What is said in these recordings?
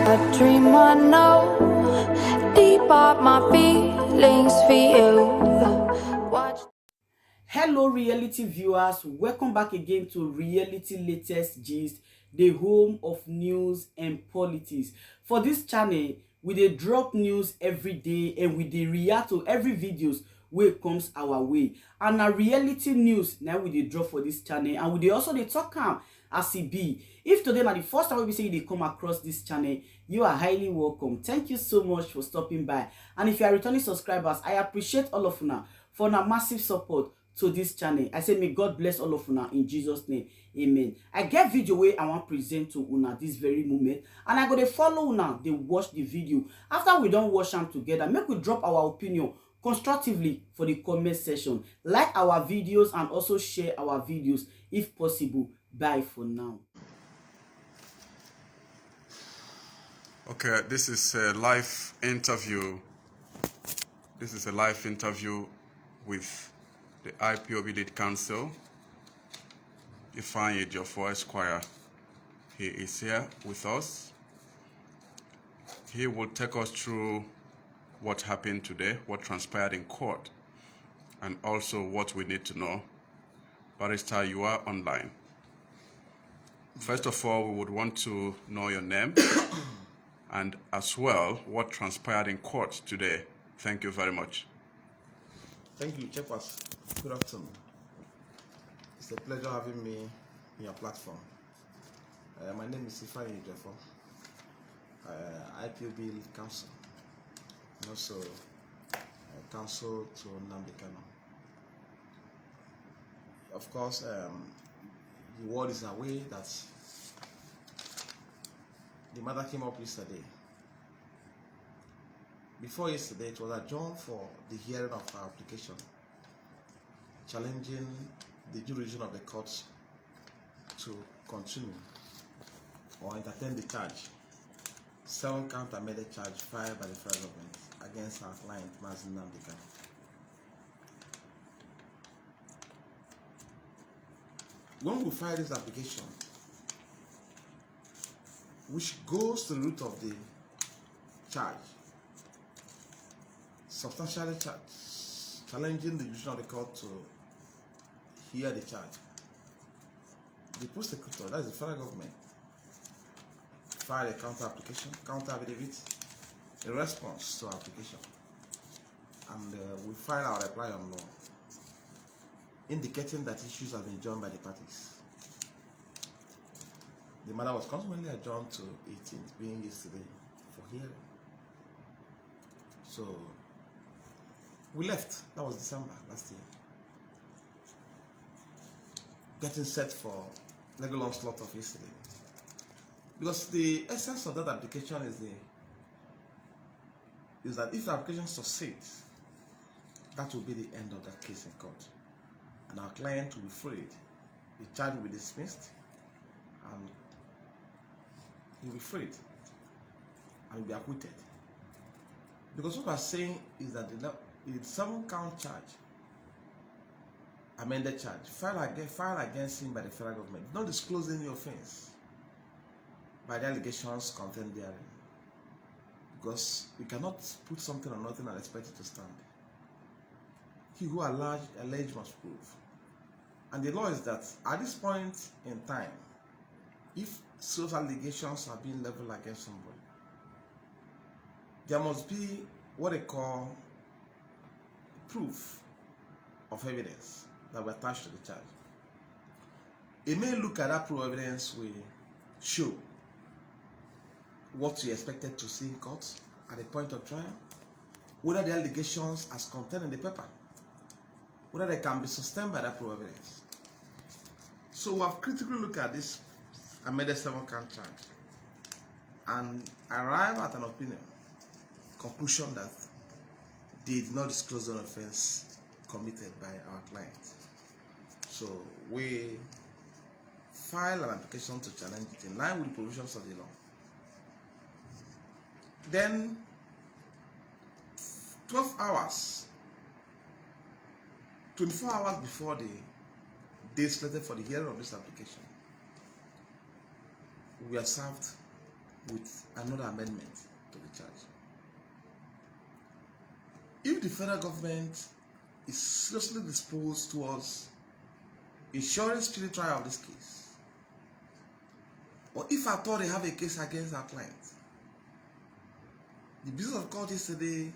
A dream I know, deep up my feelings for you. Watch. Hello reality viewers, welcome back again to Reality Latest Gist, the home of news and politics. For this channel, we dey drop news every day and we dey react to every videos wey comes our way. And na reality news na we dey drop for this channel, and we dey also dey talk am as e be. If today na the first time we be say you dey come across this channel, you are highly welcome. Thank you so much for stopping by. And if you are returning subscribers, I appreciate all of una for una massive support to this channel. I say may God bless all of una in Jesus name, amen. I get video wey I want present to una this very moment, and I go dey follow una dey watch the video. After we don watch am together, make we drop our opinion constructively for the comment section. Like our videos and also share our videos if possible. Bye for now. Okay, this is a live interview. This is a live interview with the IPOB lead counsel, Ejiofor Esquire. He is here with us. He will take us through what happened today, what transpired in court, and also what we need to know. Barrister, you are online. First of all, we would want to know your name and as well what transpired in court today. Thank you very much. Thank you, Chairperson. Good afternoon. It's a pleasure having me in your platform. My name is Ejiofor, IPOB lead counsel, and also counsel to Nnamdi Kanu. Of course, the world is aware that the matter came up yesterday. Before yesterday, it was adjourned for the hearing of our application, challenging the jurisdiction of the courts to continue or entertain the charge, 7-count amended charge filed by the federal government against our client, Nnamdi Kanu. When we file this application, which goes to the root of the charge, substantially challenging the jurisdiction of the court to hear the charge, the prosecutor, that is the federal government, filed a counter application, counter affidavit, a response to our application, and we filed our reply on law, indicating that issues have been joined by the parties. The matter was consequently adjourned to 18th, being yesterday, for hearing. So we left. That was December last year. Getting set for legal onslaught of yesterday. Because the essence of that application is that if the application succeeds, that will be the end of that case in court. And our client will be freed. The charge will be dismissed, and he will be freed and will be acquitted. Because what we are saying is that the 7-count charge, amended charge, filed against him by the federal government, not disclose any offense by the allegations contained therein. Because we cannot put something on nothing and expect it to stand. He who alleged must prove. And the law is that at this point in time, if such allegations are being leveled against somebody, there must be what they call proof of evidence that will attach to the charge. It may look at that proof of evidence will show what you expected to see in court at the point of trial, whether the allegations as contained in the paper, whether they can be sustained by that proof of evidence. So we have critically looked at this amended 7-count charge and arrive at an opinion, conclusion that they did not disclose an offense committed by our client. So we file an application to challenge it in line with the provisions of the law. Then 12 hours, 24 hours before the date slated for the hearing of this application, we are served with another amendment to the charge. If the federal government is seriously disposed towards ensuring speedy trial of this case, or if at all they have a case against our client, the business of court yesterday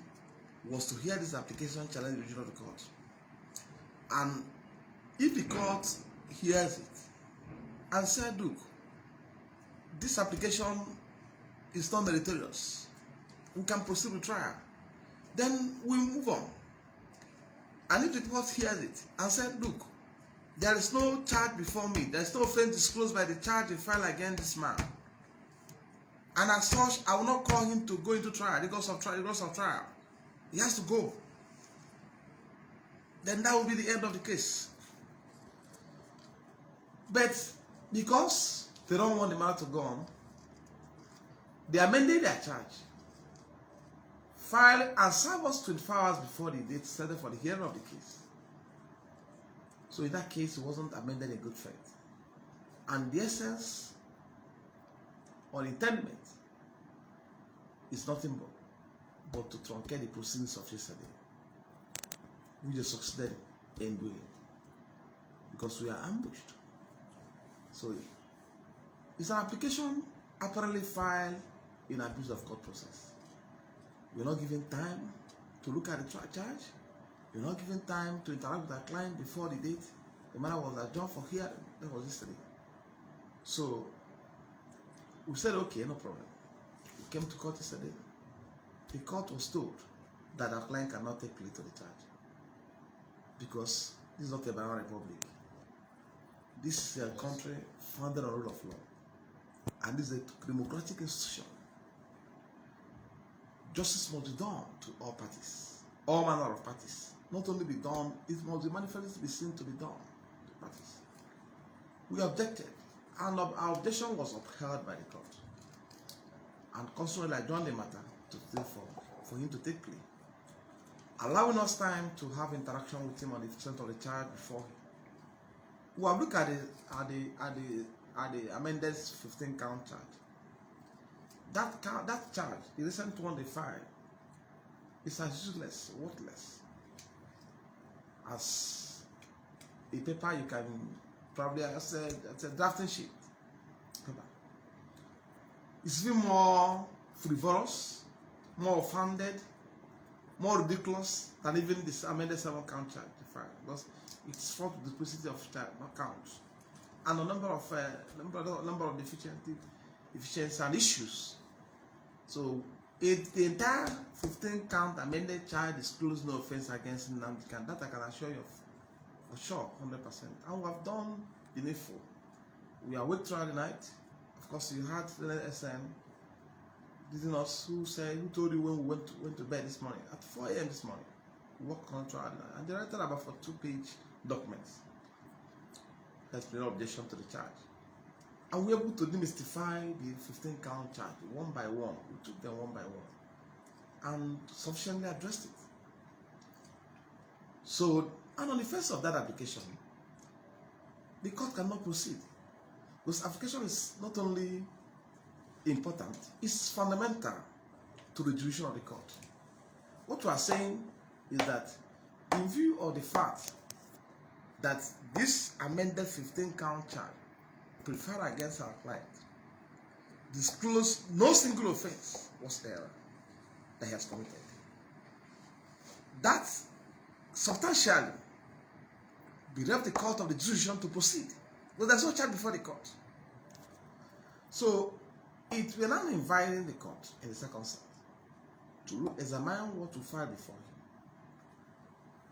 was to hear this application challenge the decision of the court. And if the court hears it and said, look, this application is not meritorious, we can proceed with trial, then we move on. And if the court hears it and said, look, there is no charge before me, there is no offense disclosed by the charge filed against this man, and as such, I will not call him to go into trial because of trial. He has to go. Then that will be the end of the case. But because they don't want the matter to go on, they amended their charge, filed and served us 24 hours before the date set for the hearing of the case. So in that case, it wasn't amended in good faith. And the essence or intendment is nothing but to truncate the proceedings of yesterday, which they succeeded in doing, because we are ambushed. So it's an application apparently filed in abuse of court process. We're not given time to look at the charge. We're not given time to interact with our client before the date. The matter was adjourned for hearing. That was yesterday. So we said, okay, no problem. We came to court yesterday. The court was told that our client cannot take plea to the charge because this is not a banana republic. This is a country founded on rule of law, and this is a democratic institution. Justice must be done to all parties, all manner of parties. Not only be done, it must be manifestly be seen to be done to parties. We objected, and our objection was upheld by the court. And consequently, I joined the matter for him to take plea, allowing us time to have interaction with him on the extent of the charge before him. We have looked at the amended 15-count charge. That charge, the recent one they filed, is as useless, worthless as a paper you can probably as a drafting sheet paper. It's even more frivolous, more offended, more ridiculous than even this amended 7-count charge they filed, because it's for the duplicity of counts and a number of deficiencies and issues. So the entire 15-count amended charge disclosed no offense against Nnamdi. That I can assure you for sure, 100%. And we have done the needful. We are awake throughout the night. Of course, you had the SN leading us who told you when we went to bed this morning at 4 a.m. this morning. We worked on throughout the night, and they wrote about 2-page documents. That's the objection to the charge. And we were able to demystify the 15-count charge one by one. We took them one by one and sufficiently addressed it. So, and on the face of that application, the court cannot proceed. Because application is not only important, it's fundamental to the jurisdiction of the court. What we are saying is that in view of the fact that this amended 15-count charge preferred against our client disclosed no single offense was error that he has committed, that substantially bereft the court of the jurisdiction to proceed, but there's no charge before the court. So we are now inviting the court in the circumstance to examine what we filed before him,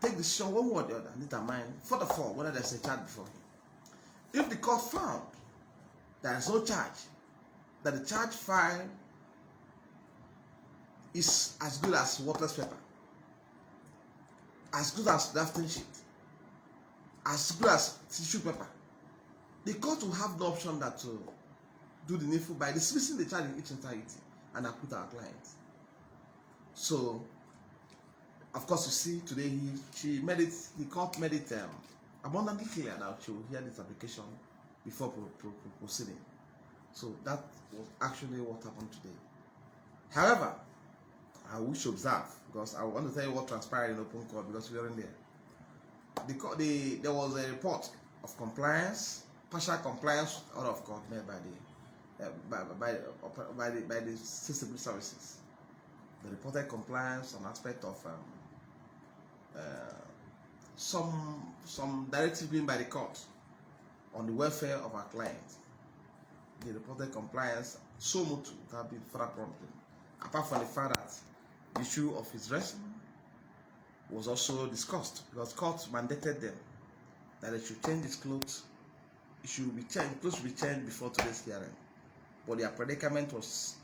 take decision one way or the other, and determine for the fall whether there's a charge before him. If the court found there is no charge, that the charge filed is as good as worthless paper, as good as drafting sheet, as good as tissue paper, the court will have the option that to do the needful by dismissing the charge in its entirety and acquit our client. So, of course, you see today the court made it abundantly clear that she will hear this application before proceeding. So that was actually what happened today. However, I wish to observe, because I want to tell you what transpired in open court, because we weren't there. There was a report of compliance, partial compliance with order of court made by the civil services. They reported compliance on aspect of some directive given by the court on the welfare of our client. They reported compliance so much that have been further prompted. Apart from the fact that the issue of his dressing was also discussed, because court mandated them that they should change his clothes. It should be changed, clothes should be changed before today's hearing. But their predicament was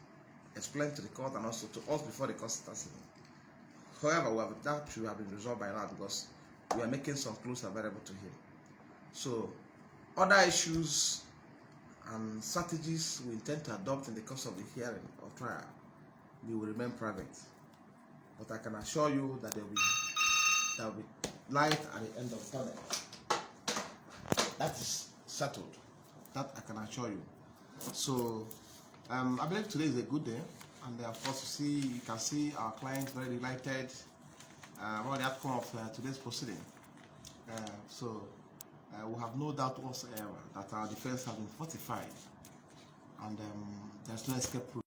explained to the court and also to us before the court started. However, that should have been resolved by now, because we are making some clothes available to him. So, other issues and strategies we intend to adopt in the course of the hearing or trial, we will remain private. But I can assure you that there will be light at the end of the tunnel. That is settled. That I can assure you. So, I believe today is a good day, and of course, you can see our clients very delighted about the outcome of today's proceeding. We have no doubt whatsoever that our defense has been fortified, and there's no escape route.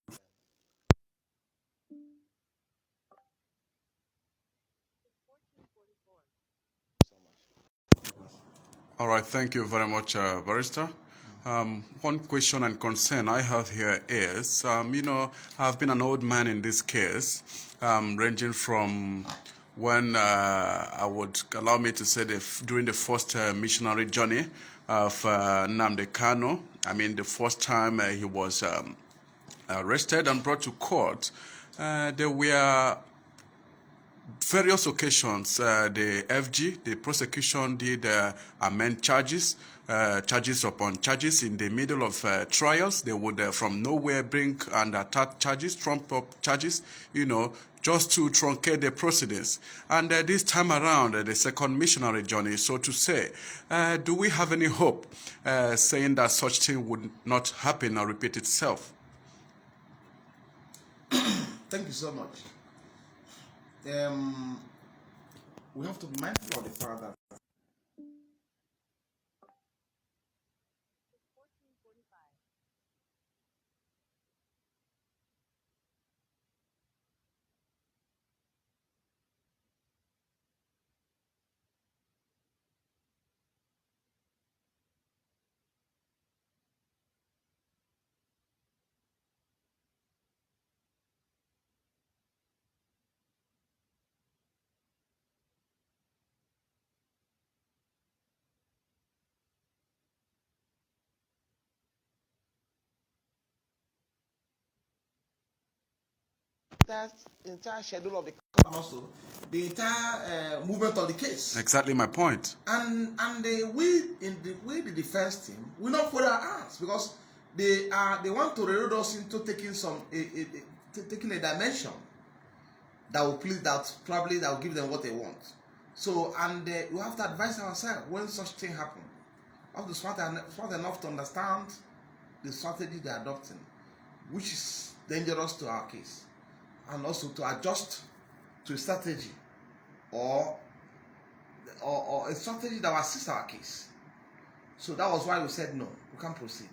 All right, thank you very much, Barrister. One question and concern I have here is, I've been an old man in this case, ranging from when I would allow me to say during the first missionary journey of Nnamdi Kanu. I mean, the first time he was arrested and brought to court, there were various occasions, the FG, the prosecution did amend charges, charges upon charges. In the middle of trials, they would from nowhere bring and attack charges, trump up charges, just to truncate the proceedings. And this time around, the second missionary journey, so to say, do we have any hope saying that such thing would not happen or repeat itself? Thank you so much. We have to be mindful of the fact that that entire schedule of the court and also the entire movement of the case. Exactly my point. And the way the defense team will not put our hands, because they want to reload us into taking taking a dimension that will please, that probably that will give them what they want. So, and we have to advise ourselves when such thing happen. We have to smart enough to understand the strategy they are adopting, which is dangerous to our case, and also to adjust to a strategy or a strategy that will assist our case. So that was why we said no, we can't proceed.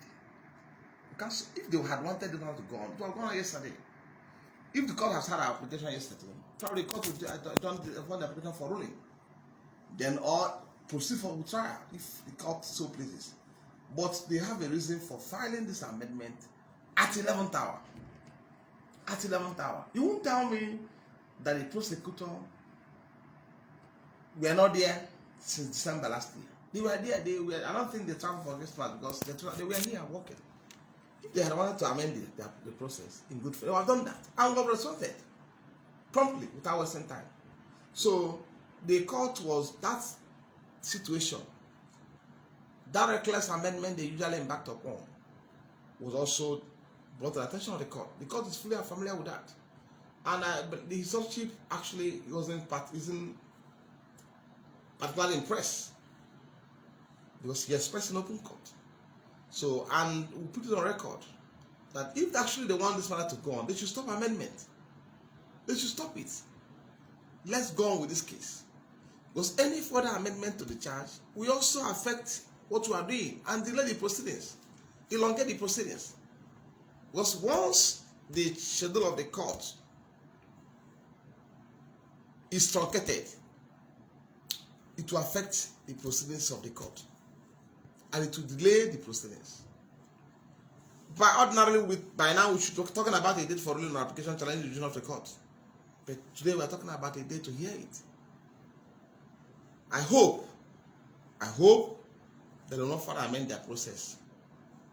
Because if they had wanted them to go on, it would have gone on yesterday. If the court has had our application yesterday, probably the court would have done the application for ruling. Then or proceed for trial if the court so pleases. But they have a reason for filing this amendment at 11th hour. At 11th hour. You won't tell me that the prosecutor were not there since December last year. They were there. I don't think they traveled for this part because they were here working. If they had wanted to amend the process in good faith, they would have done that. And we have responded promptly without wasting time. So the court was that situation. That reckless amendment they usually embarked upon was also brought to the attention of the court. The court is fully familiar with that. And the historian actually isn't particularly impressed because he expressed in open court. So, and we put it on record that if actually they want this matter to go on, they should stop amendment. They should stop it. Let's go on with this case. Because any further amendment to the charge will also affect what we are doing and delay the proceedings, elongate the proceedings. Because once the schedule of the court is truncated, it will affect the proceedings of the court and it will delay the proceedings. By now we should be talking about a date for ruling on application challenging the decision of the court. But today we are talking about a date to hear it. I hope they will not further amend their process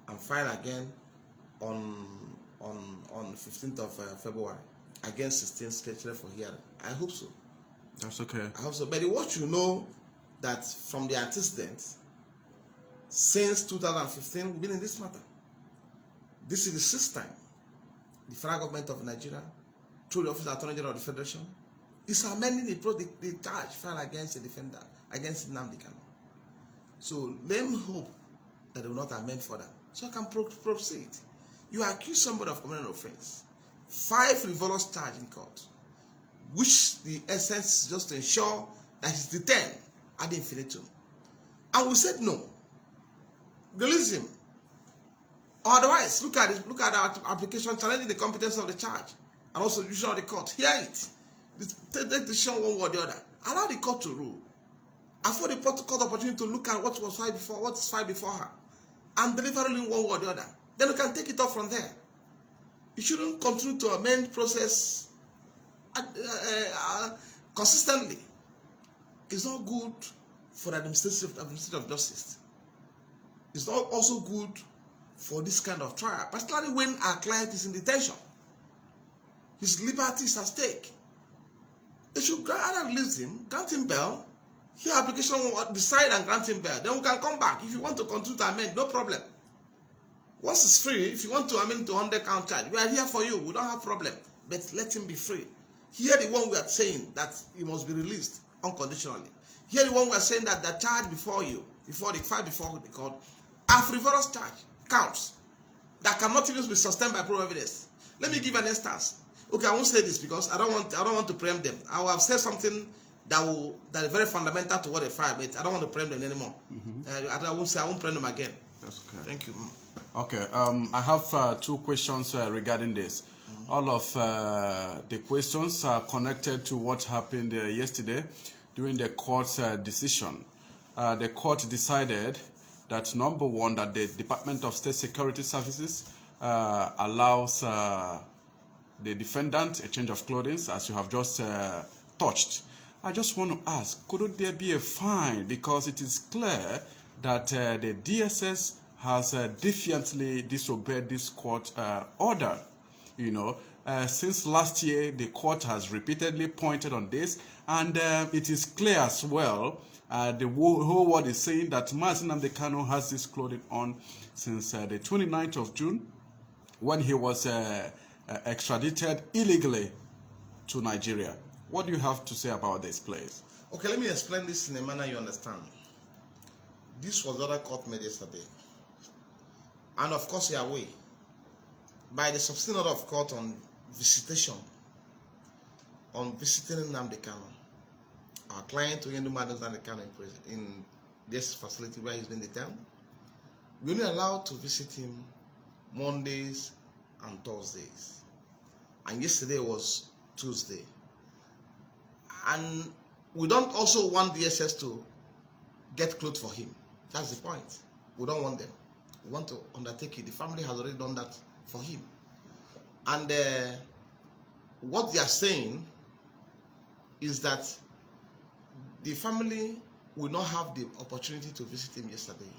and file again on 15th of February against 16th scheduled for hearing. I hope so. That's okay. I hope so. But what you know that from the antecedents, since 2015, we've been in this matter. This is the sixth time the federal government of Nigeria, through the Office of Attorney General of the Federation, is amending the charge filed against the defendant, against Nnamdi Kanu. So let them hope that they will not amend further, so I can proceed. You accuse somebody of committing an offense, 5 frivolous charges in court, which the essence is just to ensure that he's detained ad infinitum. And we said no. Release him. Or otherwise, look at our application challenging the competence of the charge and also the decision of the court. Hear it. Take the decision one way or the other. Allow the court to rule. Afford the court opportunity to look at what is filed before her and deliver ruling one way or the other. Then we can take it off from there. You shouldn't continue to amend process consistently. It's not good for the administration of justice. It's not also good for this kind of trial, particularly when our client is in detention. His liberty is at stake. They should either release him, grant him bail, hear application, decide and grant him bail. Then we can come back. If you want to continue to amend, no problem. Once it's free, if you want to amend to 100 count charge, we are here for you. We don't have problem. But let him be free. Here the one we are saying that he must be released unconditionally. Here the one we are saying that the charge before you, before the file before the court, are frivolous charge, counts, that cannot even be sustained by proof evidence. Let me give an instance. Okay, I won't say this because I don't want to preempt them. I will have said something that is very fundamental to what they file, but I don't want to preempt them anymore. I won't preempt them again. That's okay. Thank you. Okay, I have 2 questions regarding this. All of the questions are connected to what happened yesterday during the court's decision. The court decided that, number one, that the Department of State Security Services allows the defendant a change of clothing, as you have just touched. I just want to ask, could there be a fine? Because it is clear that the DSS has defiantly disobeyed this court order. You know, since last year, the court has repeatedly pointed on this, and it is clear as well. The whole world is saying that Nnamdi Kanu has this clothing on since the 29th of June, when he was extradited illegally to Nigeria. What do you have to say about this, please? Okay, let me explain this in a manner you understand. This was the other court made yesterday. And of course, you are aware, by the substantive order of court on visiting Nnamdi Kanu, our client, Nnamdi Kanu, in this facility where he's been detained, we only allowed to visit him Mondays and Thursdays. And yesterday was Tuesday. And we don't also want DSS to get clothes for him. That's the point. We don't want them. We want to undertake it. The family has already done that for him. And what they are saying is that the family will not have the opportunity to visit him yesterday,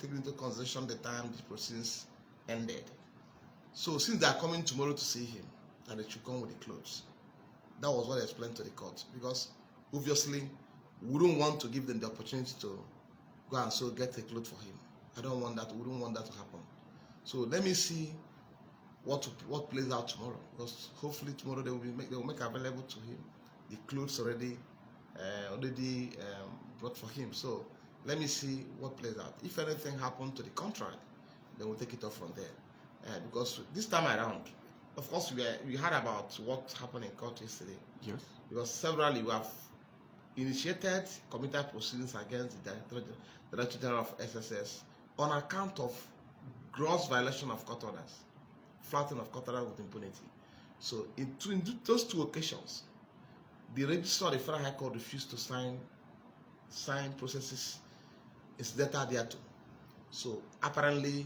taking into consideration the time the proceedings ended. So since they are coming tomorrow to see him, that they should come with the clothes. That was what I explained to the court, because obviously we don't want to give them the opportunity to go and so get a clothes for him. I don't want that. We don't want that to happen. So let me see what plays out tomorrow, because hopefully tomorrow they will make available to him the clothes already brought for him. So let me see what plays out. If anything happened to the contract, then we'll take it off from there. because this time around, of course, we heard about what happened in court yesterday. Yes. Because severally we have initiated committed proceedings against the Director General of SSS on account of gross violation of court orders, flouting of court orders with impunity. So in those two occasions, the registrar of the Federal High Court refused to sign processes incidental thereto. So apparently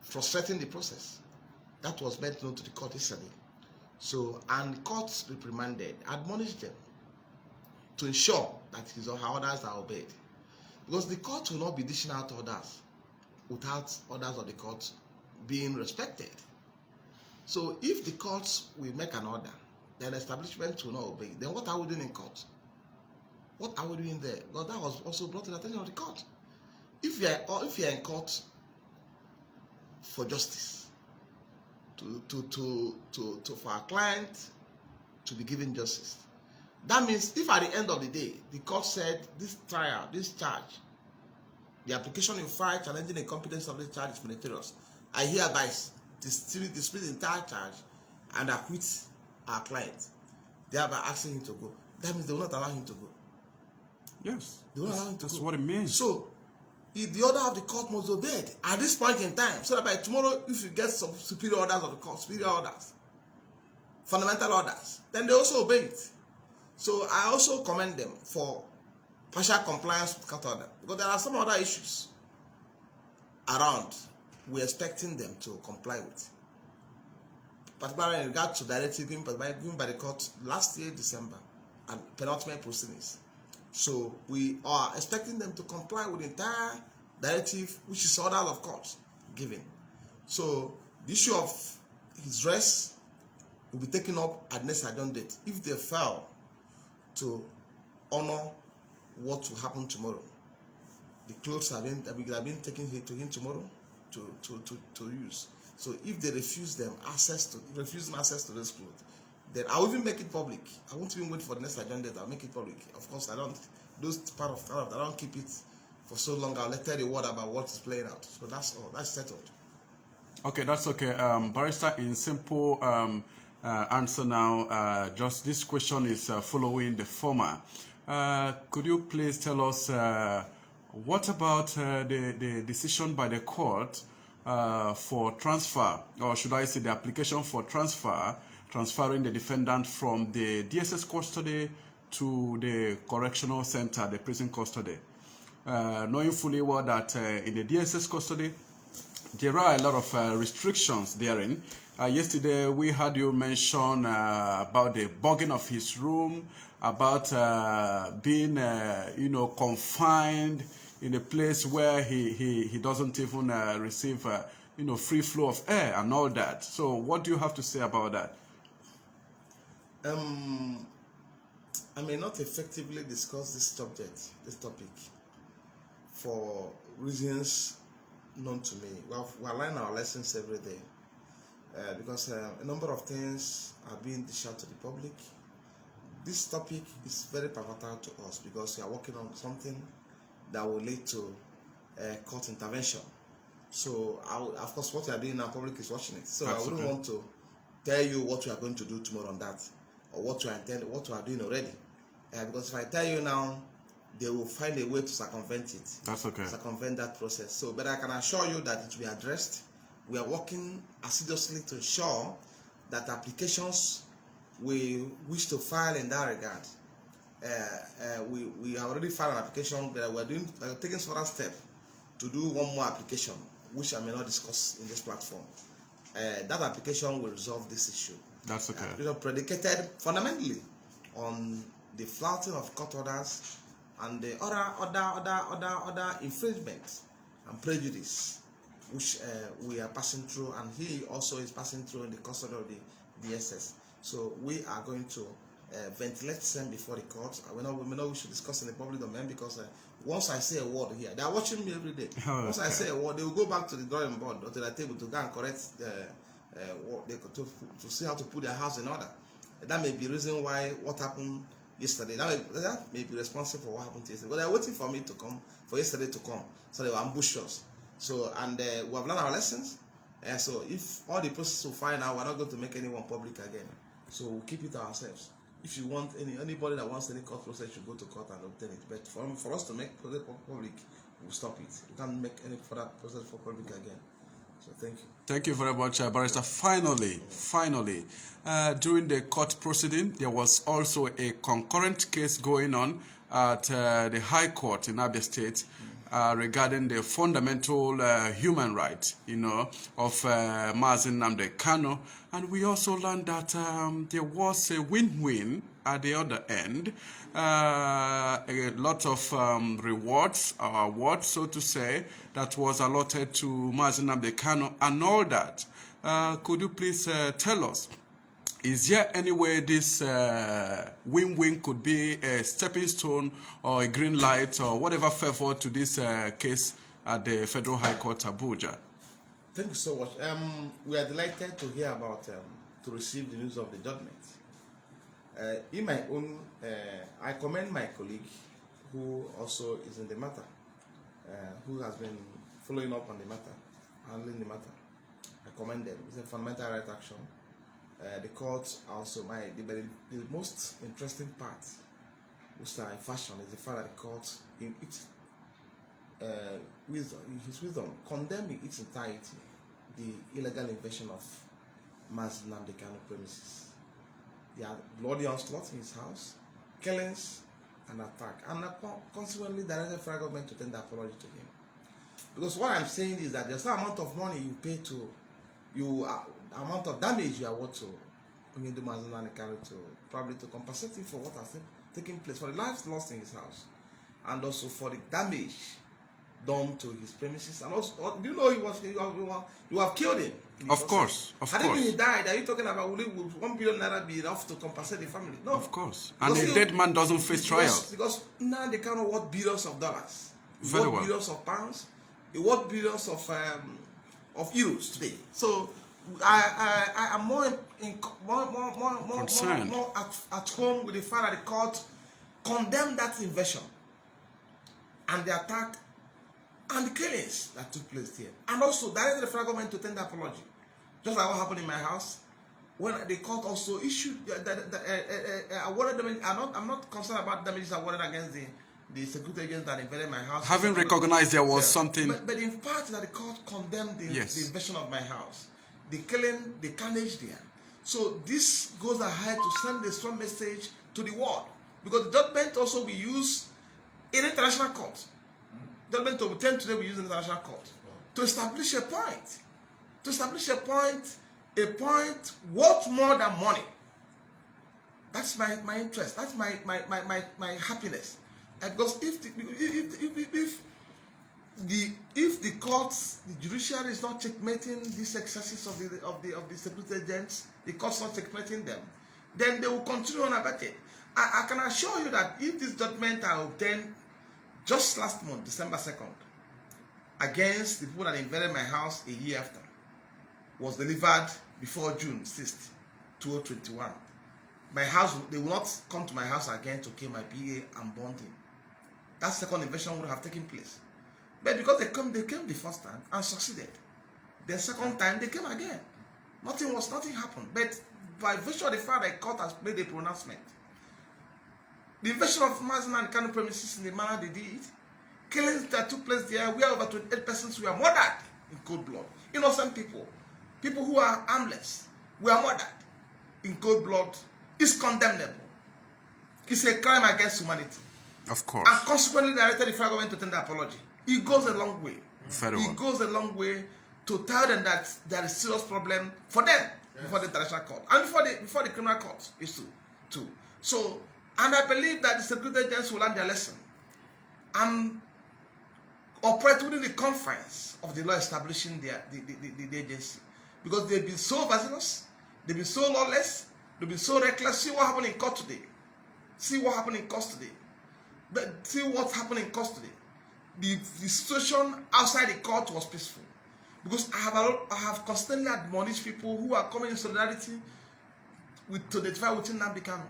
frustrating the process. That was made known to the court yesterday. So, and the courts reprimanded, admonished them to ensure that his or her orders are obeyed. Because the court will not be dishing out orders without orders of the court being respected. So if the courts will make an order, then establishment will not obey. Then what are we doing in court? What are we doing there? Well, that was also brought to the attention of the court. If you are in court for justice, for our client to be given justice, that means if at the end of the day the court said this trial, this charge, the application in file challenging the competence of the charge is meritorious, I hereby dismiss the entire charge and acquit our client, thereby asking him to go. That means they will not allow him to go. Yes. They will not allow him to go. That's what it means. So the order of the court must be obeyed at this point in time, so that by tomorrow, if you get some superior orders of the court, superior orders, fundamental orders, then they also obey it. So I also commend them for partial compliance with court order, because there are some other issues around we're expecting them to comply with, particularly in regard to directive given by the court last year, December, and penultimate proceedings. So we are expecting them to comply with the entire directive, which is orders of court given. So the issue of his dress will be taken up at next adjourned date if they fail to honor what will happen tomorrow. The clothes have been taken to him tomorrow to use. So if they refuse them access to those clothes, then I will even make it public. I won't even wait for the next agenda. I'll make it public. Of course, I don't keep it for so long. I'll let tell the word about what is playing out. So that's all. That's settled. Okay, that's okay. Barrister, in simple answer now, just this question is following the former. Could you please tell us what about the decision by the court for transfer, or should I say the application for transferring the defendant from the DSS custody to the correctional center, the prison custody? Knowing fully well that in the DSS custody, there are a lot of restrictions therein. Yesterday, we had you mention about the bugging of his room, about being, confined in a place where he doesn't even receive, free flow of air and all that. So, what do you have to say about that? I may not effectively discuss this topic, for reasons known to me. We learn our lessons every day, because a number of things are being dished out to the public. This topic is very pivotal to us because we are working on something that will lead to court intervention. So, of course, what we are doing now, public is watching it. So, I wouldn't want to tell you what we are going to do tomorrow on that, or what we are doing already. Because if I tell you now, they will find a way to circumvent it. That's okay. Circumvent that process. So, but I can assure you that it will be addressed. We are working assiduously to ensure that applications we wish to file in that regard. We have already filed an application, but we're taking further step to do one more application, which I may not discuss in this platform. That application will resolve this issue. That's okay. Predicated fundamentally on the flouting of court orders and the other infringements and prejudice which we are passing through, and he also is passing through in the custody of the DSS. So we are going to ventilate them before the court. We know we should discuss in the public domain, because once I say a word here, they are watching me every day. Once I say a word, they will go back to the drawing board or to the table to go and correct to see how to put their house in order. That may be the reason why what happened yesterday. That may be responsible for what happened yesterday. But they are waiting for me to come, for yesterday to come. So they will ambush us. So, and we have learned our lessons. So if all the process will find out, we're not going to make anyone public again. So we'll keep it to ourselves. If you want anybody that wants any court process should go to court and obtain it. But for us to make process public, we'll stop it. We can't make any further process for public again. So thank you. Thank you very much, Barrister. Finally, during the court proceeding, there was also a concurrent case going on at the High Court in Abia State regarding the fundamental human right, of Mazi Nnamdi Kanu. And we also learned that there was a win-win at the other end. A lot of rewards, or awards, so to say, that was allotted to Mazi Nnamdi Kanu and all that. Could you please tell us, is there any way this win-win could be a stepping stone or a green light or whatever favor to this case at the Federal High Court, Abuja? Thank you so much. We are delighted to hear about, to receive the news of the judgment. In my own, I commend my colleague who also is in the matter, who has been following up on the matter, handling the matter. I commend them. It's a fundamental right action. The court also, the most interesting part, which I fashion, is the fact that the court, in its wisdom, condemned in its entirety the illegal invasion of Mazi Nnamdi Kanu premises. He had bloody onslaught in his house, killings, and attack, and consequently directed the federal government to tender apology to him. Because what I'm saying is that there's no amount of money you pay to, amount of damage you are what to Nnamdi Kanu to probably to compensate him for what has taken place, for the lives lost in his house, and also for the damage done to his premises. And also, do you know you have killed him? Of course. Had he died, are you talking about will 1 billion naira be enough to compensate the family? No. Of course. And a dead man doesn't face trial. Because now they can't worth billions of dollars. Very well. Billions of pounds. It worth billions of euros today. So I am more at home with the fact that the court condemned that invasion and the attack and the killings that took place here, and also directed the federal government to tender apology, just like what happened in my house when the court also issued awarded them. I'm not concerned about damages awarded against the security agents that invaded my house. Having recognized there was something, but in fact that the court condemned the invasion of my house, the killing, the carnage there. So this goes ahead to send a strong message to the world, because the judgment also we use in international court. Judgment to obtain today we use in international court to establish a point. To establish a point worth more than money. That's my interest. That's my happiness. Because if the courts, the judiciary is not checkmating these excesses of the security agents, the courts not checkmating them, then they will continue unabated. I can assure you that if this judgment are obtained just last month, December 2nd, against the people that invaded my house a year after, was delivered before June 6th, 2021. My house, they will not come to my house again to kill my PA and bond him. That second invasion would have taken place. But because they came the first time and succeeded. The second time they came again. Nothing happened. But by virtue of the fact that the court has made a pronouncement, the invasion of Mazi Nnamdi Kanu premises in the manner they did, killings that took place there, where over 28 persons were murdered in cold blood. Innocent people, people who are harmless, were murdered in cold blood, is condemnable. It's a crime against humanity. Of course. And consequently directed the federal government to tender apology. It goes a long way. It goes a long way to tell them that there is a serious problem for them before the international court and before the criminal court is too. So, and I believe that the security agents will learn their lesson and operate within the confines of the law establishing the agency, because they've been so vicious, they've been so lawless, they've been so reckless. See what happened in court today. But see what's happening in court today. The situation outside the court was peaceful, because I have constantly admonished people who are coming in solidarity to identify with Nnamdi Kanu.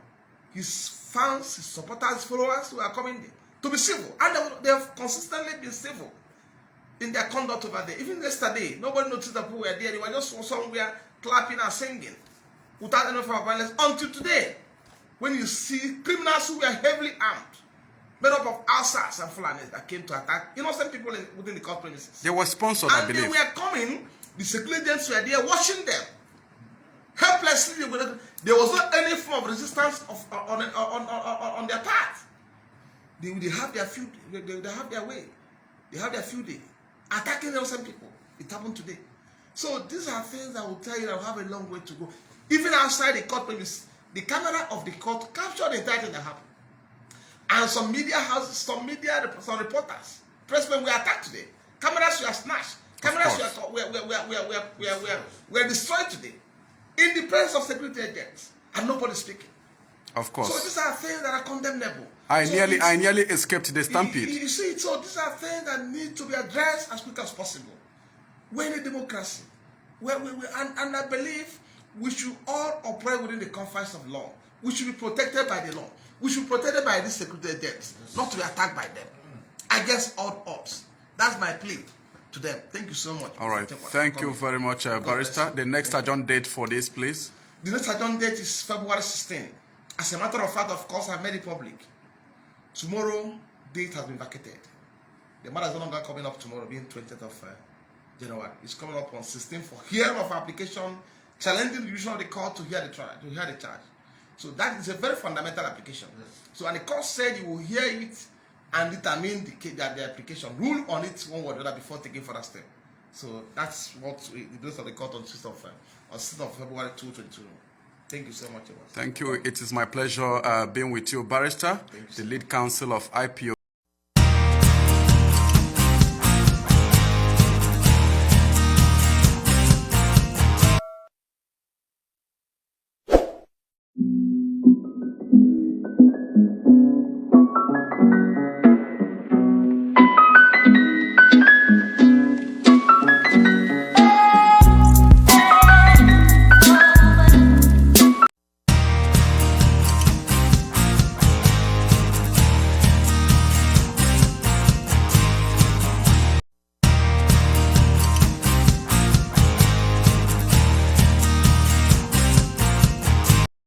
His fans, his supporters, his followers who are coming there to be civil, and they have consistently been civil. in their conduct over there. Even yesterday, nobody noticed that people were there. They were just somewhere clapping and singing without any form of violence. Until today, when you see criminals who were heavily armed, made up of Alsas and Fulanis that came to attack innocent people within the court premises. They were sponsored, I believe. And they were coming, the security agents were there watching them. Helplessly, there was not any form of resistance on their part. They have their few, they have their way. They have their few days. Attacking innocent people. It happened today. So these are things that will tell you that we have a long way to go. Even outside the court premises, the camera of the court captured the entire thing that happened. And some media houses, some reporters, pressmen were attacked today. Cameras were snatched. Cameras were destroyed today. In the presence of security agents. And nobody speaking. Of course. So these are things that are condemnable. I nearly escaped the stampede. You see, so these are things that need to be addressed as quick as possible. We're in a democracy. And I believe we should all operate within the confines of law. We should be protected by the law. We should be protected by these security agents, not to be attacked by them. Against all odds. That's my plea to them. Thank you so much. All right. Thank you very much, Barrister. The next adjourned date for this, please. The next adjourned date is February 16. As a matter of fact, of course, I made it public. Tomorrow, date has been vacated. The matter is no longer coming up tomorrow, being 20th of January. It's coming up on 16th for hearing of application, challenging the decision of the court to hear the charge. So that is a very fundamental application. Yes. So, and the court said you will hear it and determine the application, rule on it one way or the other before taking further step. So that's what the place of the court on 6th of February 2022. Thank you so much. Thank you. It is my pleasure being with you, Barrister, the lead counsel of IPO.